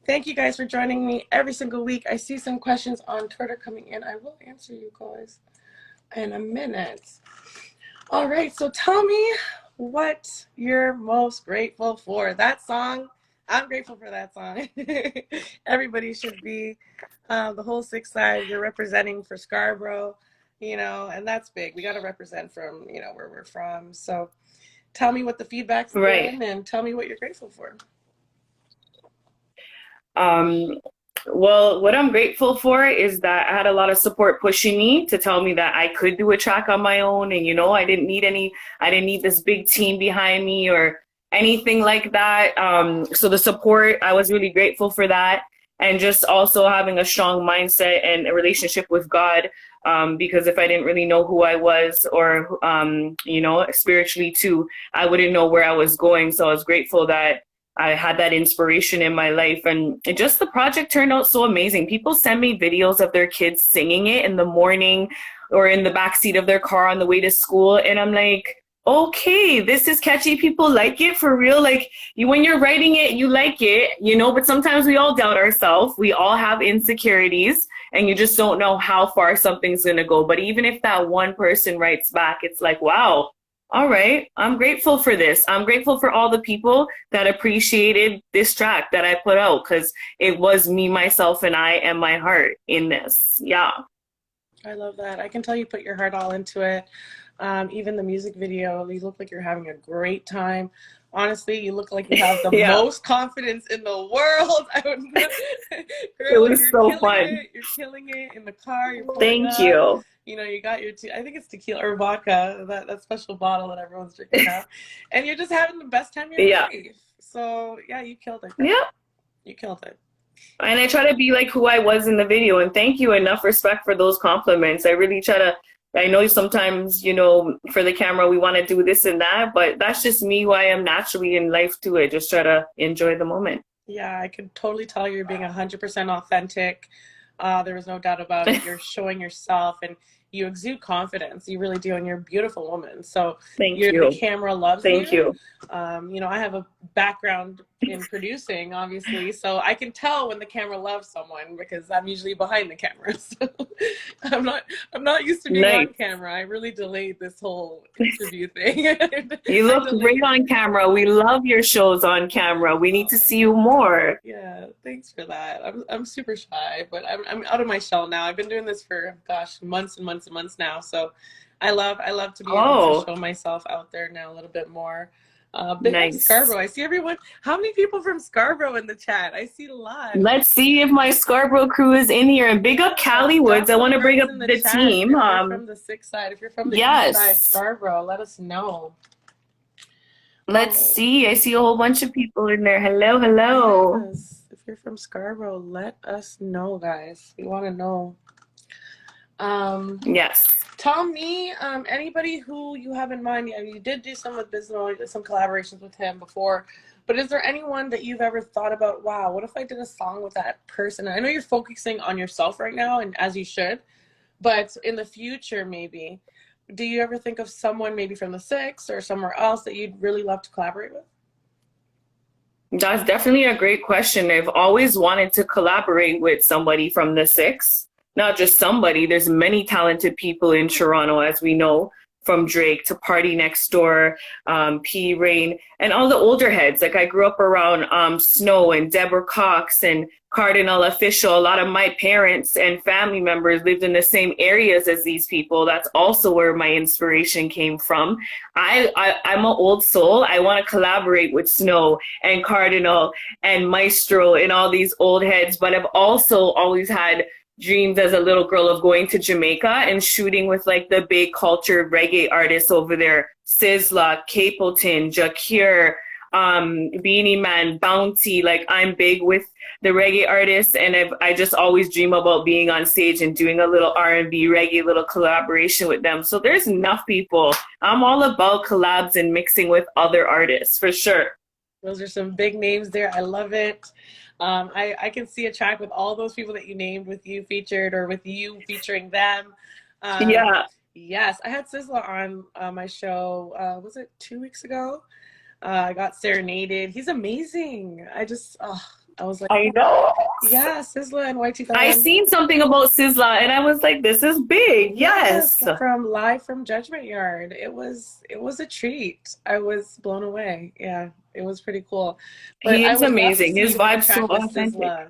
Thank you guys for joining me every single week. I see some questions on Twitter coming in. I will answer you guys in a minute. All right, so tell me what you're most grateful for. That song, I'm grateful for that song. Everybody should be. The whole 6 side, you're representing for Scarborough, you know, and that's big. We got to represent from, you know, where we're from. So tell me what the feedback's Right. been and tell me what you're grateful for. Well, what I'm grateful for is that I had a lot of support pushing me to tell me that I could do a track on my own. And, you know, I didn't need this big team behind me or anything like that. So the support, I was really grateful for that. And just also having a strong mindset and a relationship with God. Because if I didn't really know who I was or, you know, spiritually too, I wouldn't know where I was going. So I was grateful that I had that inspiration in my life, and just the project turned out so amazing. People send me videos of their kids singing it in the morning or in the backseat of their car on the way to school. And I'm like, okay, this is catchy. People like it for real. Like when you're writing it, you like it, you know, but sometimes we all doubt ourselves. We all have insecurities and you just don't know how far something's going to go. But even if that one person writes back, it's like, wow. All right, I'm grateful for this. I'm grateful for all the people that appreciated this track that I put out because it was me, myself, and I and my heart in this. Yeah. I love that. I can tell you put your heart all into it. Even the music video, you look like you're having a great time. Honestly, you look like you have the Yeah. most confidence in the world. Girl, It was so fun. You're killing it in the car. You're pulling Thank up. you. you got your I think it's tequila or vodka, that special bottle that everyone's drinking now, and you're just having the best time of your Yeah. life. So yeah, you killed it. Yeah. You killed it. And I try to be like who I was in the video. And thank you. Enough respect for those compliments. I really try to, I know sometimes, for the camera, we want to do this and that, but that's just me, who I am naturally in life too. I just try to enjoy the moment. Yeah, I could totally tell you're being 100% authentic. There was no doubt about it. You're showing yourself and you exude confidence. You really do. And you're a beautiful woman. So Thank you. The camera loves Thank you. I have a background in producing, obviously. So I can tell when the camera loves someone because I'm usually behind the camera. So I'm not used to being on camera. I really delayed this whole interview thing. You look great on camera. We love your shows on camera. We need to see you more. Yeah, thanks for that. I'm super shy, but I'm out of my shell now. I've been doing this for months and months and months now. So I love to be able to show myself out there now a little bit more. Big nice. Scarborough. I see everyone. How many people from Scarborough in the chat? I see a lot. Let's see if my Scarborough crew is in here. And big up Cali Woods. I want to bring up the team. If you're from the 6 side, if you're from the east side, Scarborough, let us know. Let's see. I see a whole bunch of people in there. Hello, hello. Yes. If you're from Scarborough, let us know, guys. We want to know. Yes. Tell me, anybody who you have in mind. You did do some with Bisno, some collaborations with him before, but is there anyone that you've ever thought about, wow, what if I did a song with that person? I know you're focusing on yourself right now, and as you should, but in the future, maybe, do you ever think of someone maybe from the 6 or somewhere else that you'd really love to collaborate with? That's definitely a great question. I've always wanted to collaborate with somebody from the 6. Not just somebody, there's many talented people in Toronto, as we know, from Drake to Party Next Door, P. Rain, and all the older heads. Like I grew up around Snow and Deborah Cox and Cardinal Official. A lot of my parents and family members lived in the same areas as these people. That's also where my inspiration came from. I'm an old soul. I want to collaborate with Snow and Cardinal and Maestro and all these old heads, but I've also always had dreams as a little girl of going to Jamaica and shooting with like the big culture reggae artists over there. Sizzla, Capleton, Jakir, Beanie Man, Bounty. Like I'm big with the reggae artists, and I just always dream about being on stage and doing a little R&B reggae little collaboration with them. So there's enough people. I'm all about collabs and mixing with other artists for sure. Those are some big names there. I love it. I can see a track with all those people that you named with you featured or with you featuring them. Yeah. Yes, I had Sizzla on my show. Was it 2 weeks ago? I got serenaded. He's amazing. I was like, I know. Yeah, Sizzla and YT. I seen something about Sizzla and I was like, this is big. Yes. From live from Judgment Yard. It was a treat. I was blown away. Yeah, it was pretty cool. But he is amazing. His vibe's so authentic. Sizzla.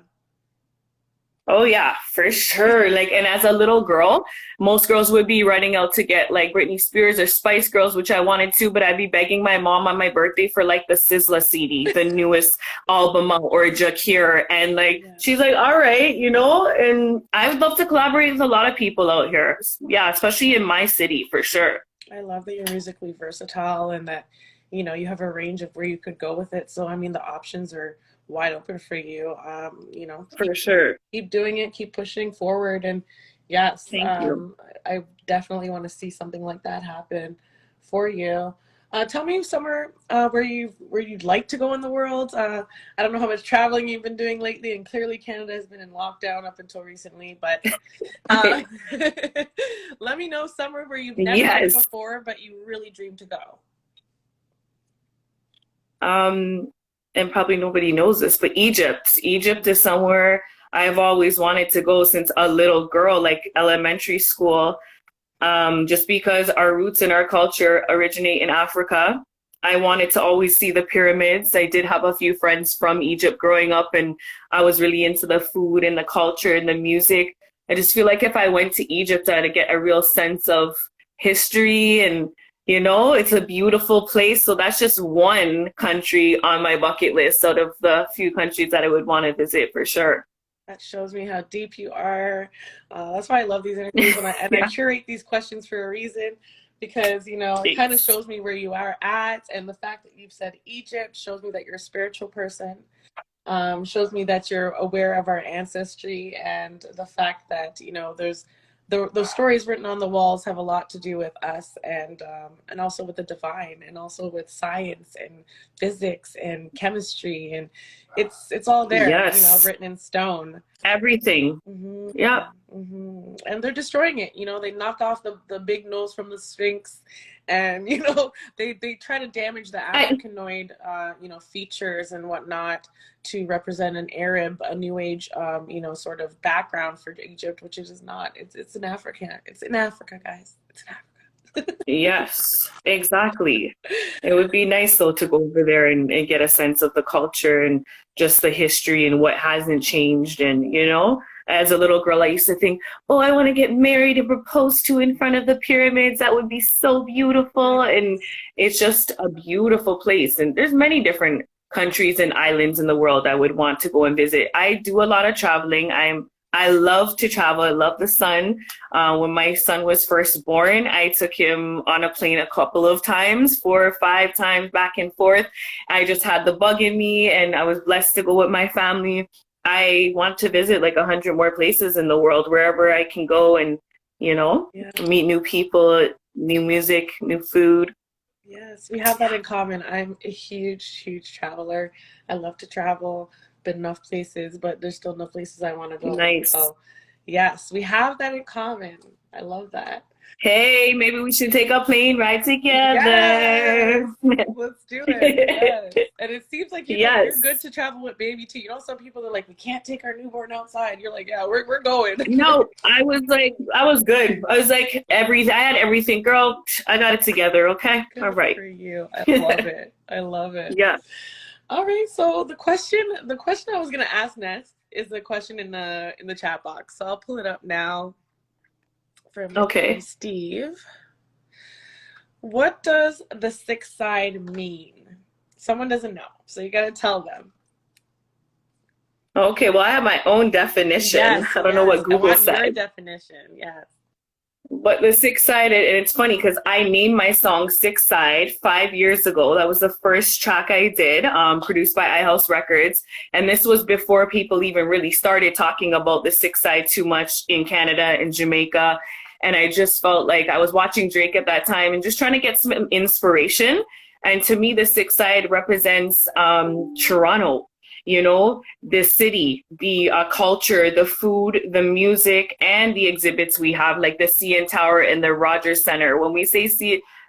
Oh yeah, for sure. Like, and as a little girl, most girls would be running out to get like Britney Spears or Spice Girls, which I wanted to, but I'd be begging my mom on my birthday for like the Sizzla CD, the newest album out, or Jakir. And like, she's like, all right, and I would love to collaborate with a lot of people out here. Yeah, especially in my city, for sure. I love that you're musically versatile and that, you have a range of where you could go with it. So, I mean, the options are wide open for you. For sure. Keep doing it, keep pushing forward. And yes, thank you. I definitely want to see something like that happen for you. Tell me somewhere where you'd like to go in the world. I don't know how much traveling you've been doing lately, and clearly Canada has been in lockdown up until recently, but let me know somewhere where you've never been before, but you really dream to go. And probably nobody knows this, but Egypt. Egypt is somewhere I've always wanted to go since a little girl, like elementary school, just because our roots and our culture originate in Africa. I wanted to always see the pyramids. I did have a few friends from Egypt growing up, and I was really into the food and the culture and the music. I just feel like if I went to Egypt, I'd get a real sense of history and it's a beautiful place. So that's just one country on my bucket list out of the few countries that I would want to visit for sure. That shows me how deep you are. That's why I love these interviews, and I Yeah, curate these questions for a reason, because it kind of thanks. shows me where you are at, and the fact that you've said Egypt shows me that you're a spiritual person. Shows me that you're aware of our ancestry, and the fact that there's those stories written on the walls have a lot to do with us, and also with the divine, and also with science and physics and chemistry, and it's all there, Yes, written in stone. everything. Hmm. Yeah. Hmm. And they're destroying it. They knock off the big nose from the Sphinx, and they try to damage the I Africanoid features and whatnot to represent an Arab, a New Age sort of background for Egypt, which it is not. It's in Africa. It's in Africa, guys. It's in Africa. Yes, exactly. It would be nice though to go over there and get a sense of the culture and just the history and what hasn't changed. And, as a little girl, I used to think, oh, I want to get married and proposed to in front of the pyramids. That would be so beautiful. And it's just a beautiful place. And there's many different countries and islands in the world I would want to go and visit. I do a lot of traveling. I love to travel. I love the sun. When my son was first born, I took him on a plane a couple of times, 4 or 5 times back and forth. I just had the bug in me, and I was blessed to go with my family. I want to visit like 100 more places in the world, wherever I can go and, Yeah. meet new people, new music, new food. Yes, we have that in common. I'm a huge, huge traveler. I love to travel. Been enough places, but there's still no places I want to go. Nice. So, yes, we have that in common. I love that. Hey, maybe we should take a plane ride Yes, together. let's do it. Yes, and it seems like you're good Yes. to travel with baby too. Some people are like, we can't take our newborn outside. You're like, yeah, we're going. No, I was good. I was like, I had everything. Girl, I got it together. Okay. All Good right. for you. I love it. I love it. Yeah. All right, so the question I was gonna ask next is the question in the chat box. So I'll pull it up now from Okay. Steve. What does the sixth side mean? Someone doesn't know, so you gotta tell them. Okay. Well, I have my own definition. Yes, I don't know yes. what I Google want your said. definition. Yes. But the Six Sided, and it's funny because I named my song Six Side 5 years ago. That was the first track I did, produced by iHouse Records. And this was before people even really started talking about the Six Side too much in Canada and Jamaica. And I just felt like I was watching Drake at that time and just trying to get some inspiration. And to me, the Six Side represents Toronto, the city, the culture, the food, the music, and the exhibits we have, like the CN Tower and the Rogers Center. When we say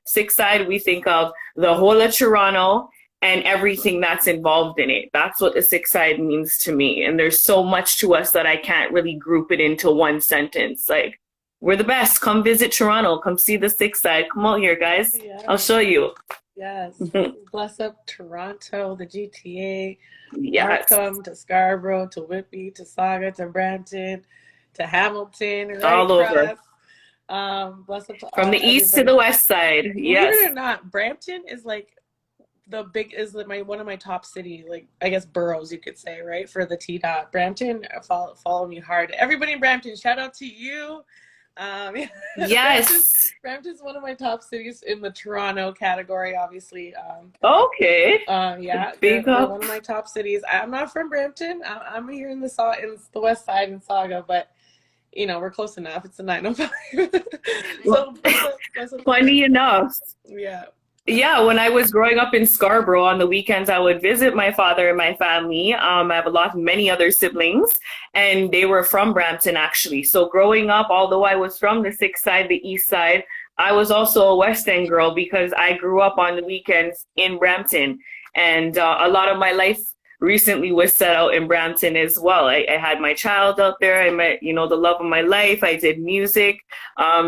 Six Side, we think of the whole of Toronto and everything that's involved in it. That's what the Six Side means to me. And there's so much to us that I can't really group it into one sentence. Like, we're the best. Come visit Toronto. Come see the Six Side. Come out here, guys. I'll Yes. show you. Yes. Bless up Toronto, the GTA, Yes. Markham to Scarborough to Whitby to Saga to Brampton to Hamilton, right, All over. Cross? Bless up to From all the east to everybody. the west side. Believe Yes. it or not, Brampton is like one of my top city, like I guess boroughs you could say, right? For the T dot. Brampton, follow me hard. Everybody in Brampton, shout out to you. Yes. Brampton's one of my top cities in the Toronto category, obviously. Okay. Yeah, Big they're up. one of my top cities. I'm not from Brampton. I'm here in the west side in Saga, but we're close enough. It's a 905. So that's a Funny enough. yeah. Yeah, when I was growing up in Scarborough on the weekends, I would visit my father and my family. I have many other siblings, and they were from Brampton actually. So growing up, although I was from the Sixth Side, the East Side, I was also a West End girl because I grew up on the weekends in Brampton, and a lot of my life recently was set out in Brampton as well. I had my child out there. I met, the love of my life. I did music.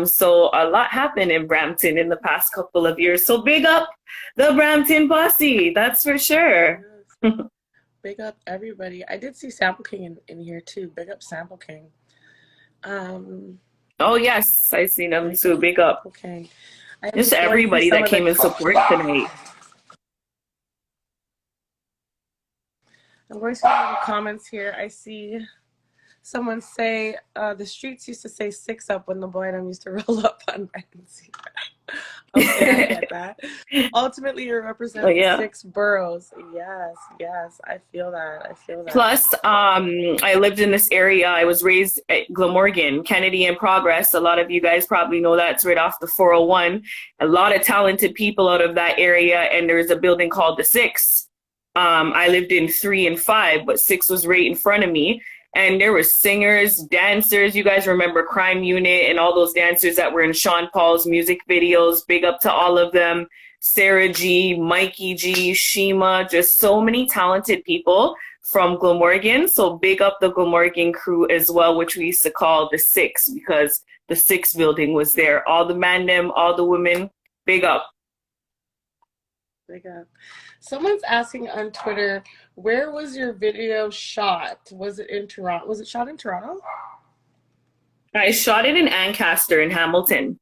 So a lot happened in Brampton in the past couple of years. So big up the Brampton posse, that's for sure. Yes. Big up everybody. I did see Sample King in here too. Big up Sample King. Oh yes, I seen them too. Big up. Okay. Just everybody that came in support tonight. I'm going to see the comments here. I see Someone say the streets used to say six up when the boy them used to roll up on Ramsey. Okay, I get that. Ultimately, you Oh represent the yeah. 6 boroughs. Yes, yes, I feel that. I feel that. Plus, I lived in this area. I was raised at Glamorgan, Kennedy in Progress. A lot of you guys probably know that's right off the 401. A lot of talented people out of that area, and there's a building called the Six. I lived in 3 and 5, but 6 was right in front of me. And there were singers, dancers. You guys remember Crime Unit and all those dancers that were in Sean Paul's music videos. Big up to all of them. Sarah G, Mikey G, Shima, just so many talented people from Glamorgan. So big up the Glamorgan crew as well, which we used to call the Six because the Six building was there. All the man them, all the women, big up. Big up. Someone's asking on Twitter, where was your video shot? Was it in Toronto? Was it shot in Toronto? I shot it in Ancaster in Hamilton.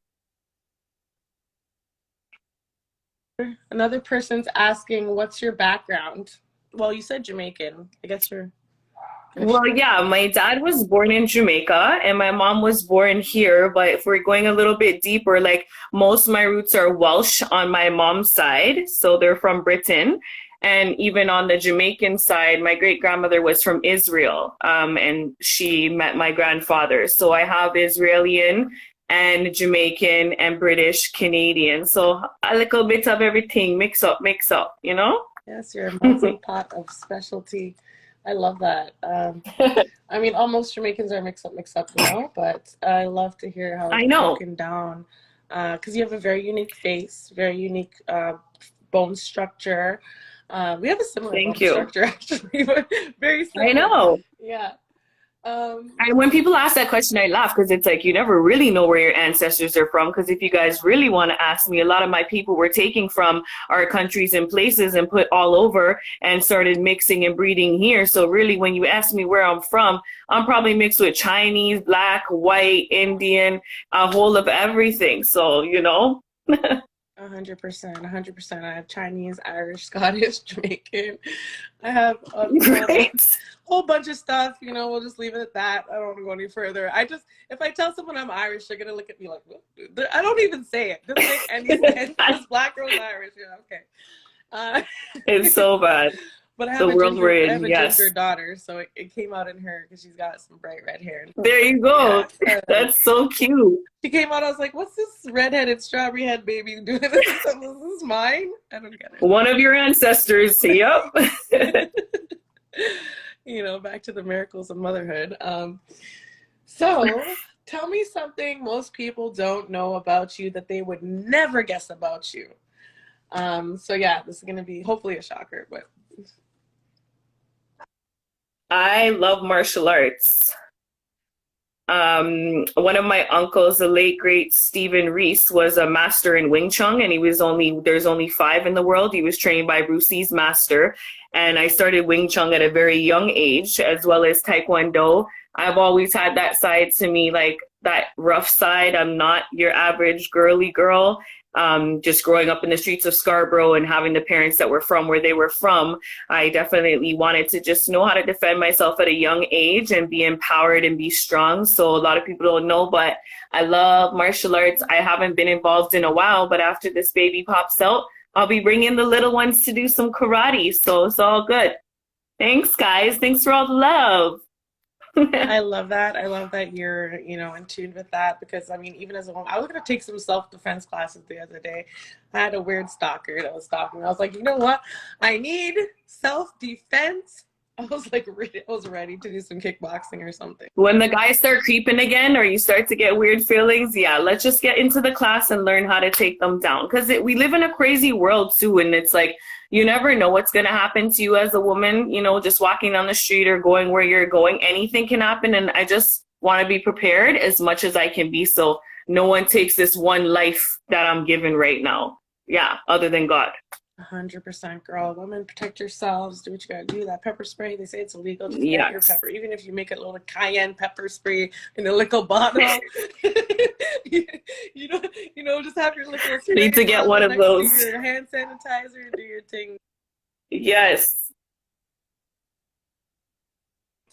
Another person's asking, what's your background? Well, you said Jamaican. I guess you're... Well, yeah, my dad was born in Jamaica and my mom was born here. But if we're going a little bit deeper, like most of my roots are Welsh on my mom's side. So they're from Britain. And even on the Jamaican side, my great grandmother was from Israel. And she met my grandfather. So I have Israelian and Jamaican and British, Canadian. So a little bit of everything, mix up, you know? Yes, you're a melting pot of specialty. I love that. I mean, almost Jamaicans are mix up, you know, but I love to hear how it's broken down. Because you have a very unique face, very unique bone structure. We have a similar bone structure, actually, but very similar. I know. Yeah. And when people ask that question, I laugh because it's like you never really know where your ancestors are from. Because if you guys really want to ask me, a lot of my people were taking from our countries and places and put all over and started mixing and breeding here. So really, when you ask me where I'm from, I'm probably mixed with Chinese, Black, white, Indian, a whole of everything. So, you know. 100%. I have Chinese, Irish, Scottish, Jamaican. I have a whole bunch of stuff. You know, we'll just leave it at that. I don't want to go any further. If I tell someone I'm Irish, they're gonna look at me like, what? I don't even say it. Doesn't make any sense. Just Black girl's Irish. Yeah, okay. It's so bad. But I have a ginger daughter, so it came out in her because she's got some bright red hair. There you go. Yeah. That's so cute. She came out, I was like, what's this redheaded strawberry head baby doing? Is this mine? I don't get it. One of your ancestors, yep. You know, back to the miracles of motherhood. So tell me something most people don't know about you that they would never guess about you. So yeah, this is going to be hopefully a shocker, but... I love martial arts. One of my uncles, the late great Stephen Reese, was a master in Wing Chun, and there's only 5 in the world. He was trained by Bruce Lee's master, and I started Wing Chun at a very young age, as well as Taekwondo. I've always had that side to me, like that rough side. I'm not your average girly girl. Just growing up in the streets of Scarborough and having the parents that were from where they were from, I definitely wanted to just know how to defend myself at a young age and be empowered and be strong. So a lot of people don't know, but I love martial arts. I haven't been involved in a while, but after this baby pops out, I'll be bringing the little ones to do some karate. So it's all good. Thanks, guys. Thanks for all the love. I love that. I love that you're, in tune with that because, I mean, even as a woman, I was going to take some self-defense classes the other day. I had a weird stalker that was stalking me. I was like, you know what? I need self-defense. I was like, I was ready to do some kickboxing or something. When the guys start creeping again or you start to get weird feelings, yeah, let's just get into the class and learn how to take them down. Because we live in a crazy world, too, and it's like, you never know what's going to happen to you as a woman, just walking down the street or going where you're going. Anything can happen, and I just want to be prepared as much as I can be so no one takes this one life that I'm given right now. Yeah, other than God. 100%, girl. Women, protect yourselves. Do what you gotta do. That pepper spray, they say it's illegal. Just get your pepper. Even if you make a little cayenne pepper spray in a little bottle, just have your little. Need to get one of those. Do your hand sanitizer. Do your thing. Yes.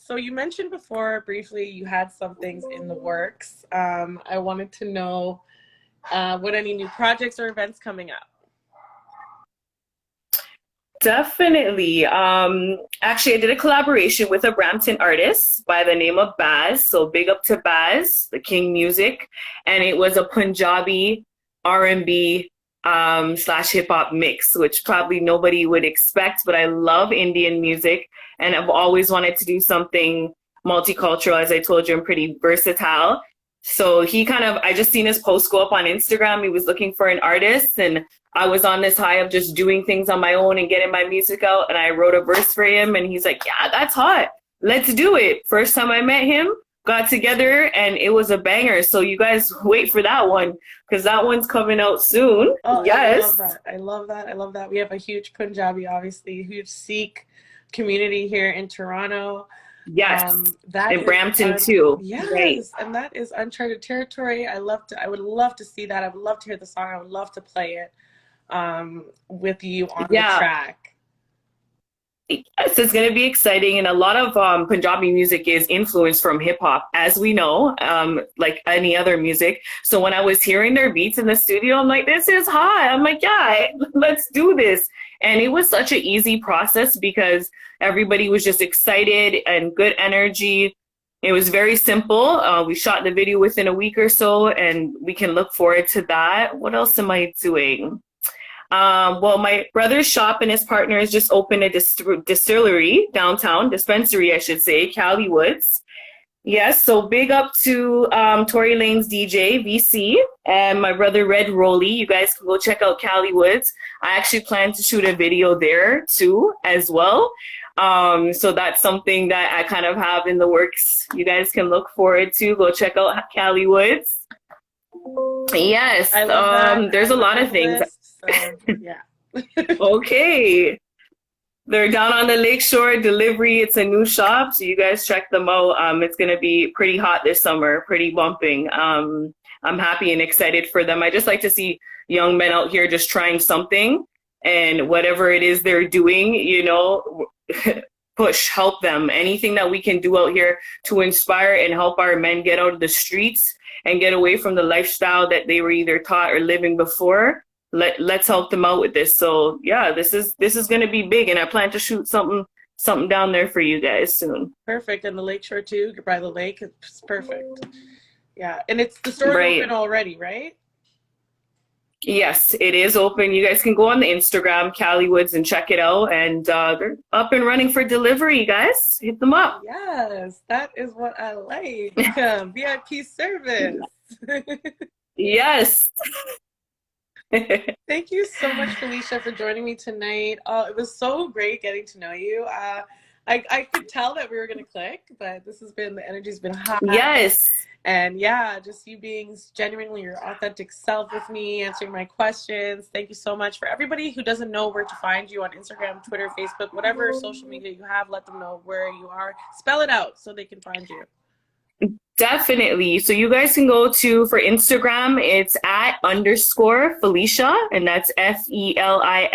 So you mentioned before briefly you had some things in the works. I wanted to know what any new projects or events coming up. Definitely. Actually, I did a collaboration with a Brampton artist by the name of Baz. So big up to Baz, the King Music, and it was a Punjabi R&B slash hip hop mix, which probably nobody would expect. But I love Indian music, and I've always wanted to do something multicultural. As I told you, I'm pretty versatile. So I just seen his post go up on Instagram. He was looking for an artist, and I was on this high of just doing things on my own and getting my music out. And I wrote a verse for him, and he's like, yeah, that's hot. Let's do it. First time I met him, got together, and it was a banger. So you guys wait for that one, because that one's coming out soon. Oh, yes. I love that. We have a huge Punjabi, obviously, huge Sikh community here in Toronto. Yes. That in Brampton too. Yes, right. And that is uncharted territory. I would love to see that. I would love to hear the song. I would love to play it with you on the track. Yes, it's going to be exciting. And a lot of Punjabi music is influenced from hip hop, as we know, like any other music. So when I was hearing their beats in the studio, I'm like, this is hot. I'm like, yeah, let's do this. And it was such an easy process because everybody was just excited and good energy. It was very simple. We shot the video within a week or so, and we can look forward to that. What else am I doing? Well, my brother's shop and his partners just opened a distillery downtown, dispensary, I should say, Cali Woods. Yes, so big up to Tory Lane's DJ, VC, and my brother Red Rolly. You guys can go check out Cali Woods. I actually plan to shoot a video there too, as well. So that's something that I kind of have in the works. You guys can look forward to. Go check out Cali Woods. Yes, I love that. There's a lot of things. So, yeah. Okay. They're down on the lakeshore delivery. It's a new shop, so you guys check them out. It's gonna be pretty hot this summer, pretty bumping. I'm happy and excited for them. I just like to see young men out here just trying something, and whatever it is they're doing, push, help them. Anything that we can do out here to inspire and help our men get out of the streets and get away from the lifestyle that they were either taught or living before. Let's help them out with this. So yeah, this is going to be big, and I plan to shoot something down there for you guys soon. Perfect. And the lakeshore too, by the lake, it's perfect. Yeah, and it's the store open already, right? Yes, it is open. You guys can go on the Instagram, Cali Woods, and check it out. And they're up and running for delivery, guys. Hit them up. Yes, that is what I like. VIP service. Yes. Thank you so much, Felisha, for joining me tonight. It was so great getting to know you. I could tell that we were going to click, but the energy's been high. Yes. And yeah, just you being genuinely your authentic self with me, answering my questions. Thank you so much. For everybody who doesn't know where to find you on Instagram, Twitter, Facebook, whatever social media you have, let them know where you are. Spell it out so they can find you. Definitely. So you guys can go for Instagram, it's @_Felisha, and that's FELISHA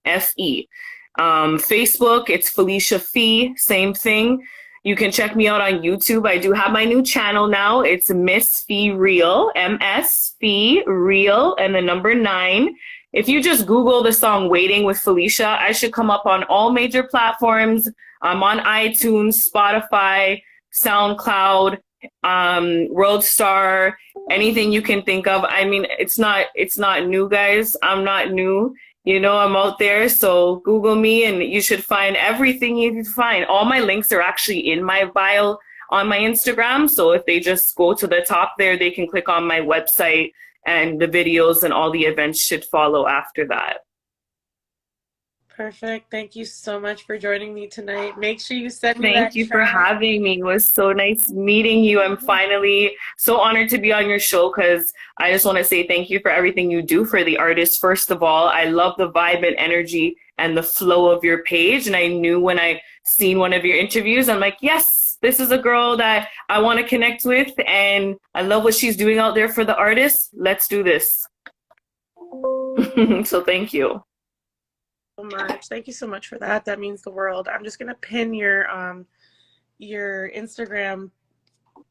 _FE. Facebook, it's Felisha Fee, same thing. You can check me out on YouTube. I do have my new channel now. It's Miss Fee Real, MS Fee Real, and the number 9. If you just Google the song Waiting with Felisha, I should come up on all major platforms. I'm on iTunes, Spotify, SoundCloud, World Star, anything you can think of. I mean, it's not new, guys. I'm not new. I'm out there. So Google me and you should find everything you can find. All my links are actually in my bio on my Instagram. So if they just go to the top there, they can click on my website, and the videos and all the events should follow after that. Perfect. Thank you so much for joining me tonight. Make sure you send me Thank you for having me. It was so nice meeting you. I'm finally so honored to be on your show, because I just want to say thank you for everything you do for the artists. First of all, I love the vibe and energy and the flow of your page. And I knew when I seen one of your interviews, I'm like, yes, this is a girl that I want to connect with. And I love what she's doing out there for the artists. Let's do this. So thank you. much. Thank you so much for that. That means the world. I'm just gonna pin your Instagram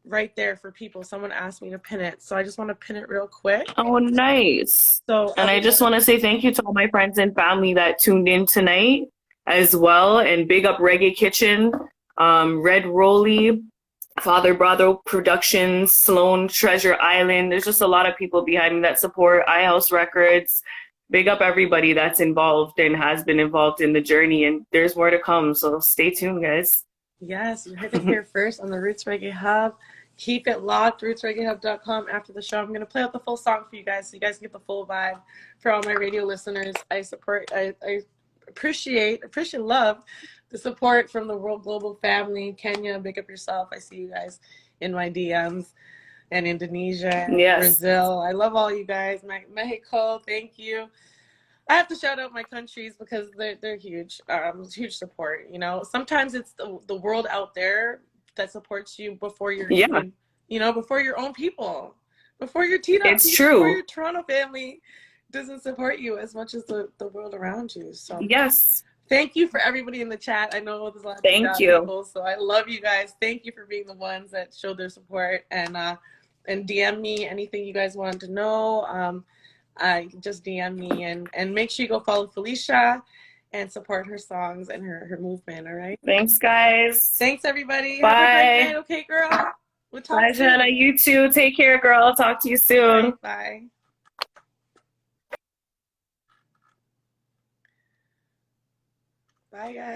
right there for people. Someone asked me to pin it, so I just want to pin it real quick. Oh, nice. So And I just want to say thank you to all my friends and family that tuned in tonight as well. And big up Reggae Kitchen, Red Rolly, Father Brother Productions, Sloan Treasure Island. There's just a lot of people behind me that support iHouse Records. Big up everybody that's involved and has been involved in the journey. And there's more to come. So stay tuned, guys. yes, you heard it here first on the Roots Reggae Hub. Keep it locked, rootsreggaehub.com. After the show, I'm going to play out the full song for you guys so you guys get the full vibe. For all my radio listeners, I appreciate, love the support from the World Global family. Kenya, big up yourself. I see you guys in my DMs. And Indonesia, Yes. Brazil. I love all you guys. Mexico, thank you. I have to shout out my countries because they're huge. Huge support. You know, sometimes it's the world out there that supports you before you're even, you know, before your own people, before your Tina, It's true. before your Toronto family doesn't support you as much as the world around you. So Yes. thank you for everybody in the chat. I know there's a lot of Thank you. people, so I love you guys. Thank you for being the ones that showed their support and DM me anything you guys wanted to know. Just DM me and make sure you go follow Felisha and support her songs and her movement. All right. Thanks, guys. Thanks, everybody. Bye. Have a great night, okay, girl. We'll talk Bye, soon. Jenna. You too. Take care, girl. Talk to you soon. Bye. Bye, guys.